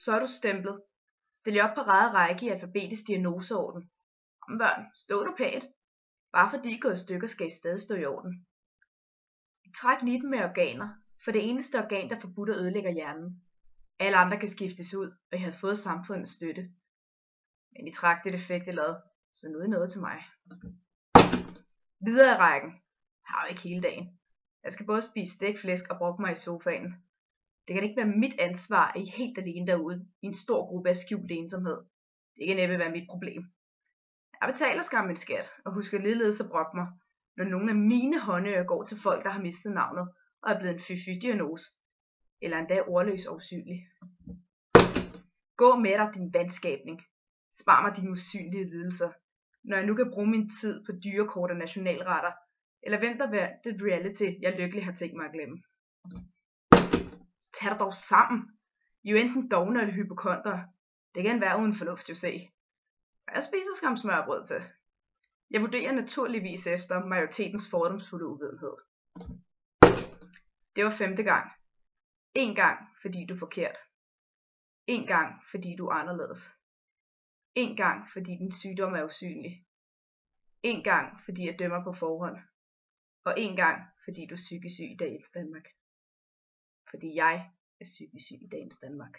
Så er du stemplet. Stil jer op på rette række i alfabetisk diagnoseorden. Kom børn, stå du pænt. Bare fordi I er gået i stykker, skal I stadig stå i orden. Træk nitten med organer, for det eneste organ, der er forbudt at ødelægger hjernen. Alle andre kan skiftes ud, og I har fået samfundets støtte. Men I trak det defekte lod, så nu er I noget til mig. Videre i rækken. Har jo ikke hele dagen. Jeg skal både spise stegt og brokke mig i sofaen. Det kan ikke være mit ansvar, at I er helt alene derude i en stor gruppe af skjult ensomhed. Det kan næppe være mit problem. Jeg betaler skam min skat, og husker ligeledes at brokke mig, når nogle af mine håndører går til folk, der har mistet navnet og er blevet en fy-fy-diagnose, eller endda ordløs og usynlig. Gå med dig, din vandskabning. Spar mig dine usynlige lidelser, når jeg nu kan bruge min tid på dyrekort og nationalretter, eller hvem der vil det reality, jeg lykkelig har tænkt mig at glemme. Tag dig dog sammen. I er jo enten dovne eller hypokondere. Det kan være uden fornuft jo se. Jeg spiser skam smørbrød til. Jeg vurderer naturligvis efter majoritetens fordomsfulde uvidenhed. Det var 5. gang. 1 gang, fordi du er forkert. 1 gang, fordi du er anderledes. 1 gang, fordi din sygdom er usynlig. 1 gang, fordi jeg dømmer på forhånd. Og 1 gang, fordi du er psykisk syg i dagens Danmark. Fordi jeg er psykisk syg i dagens Danmark.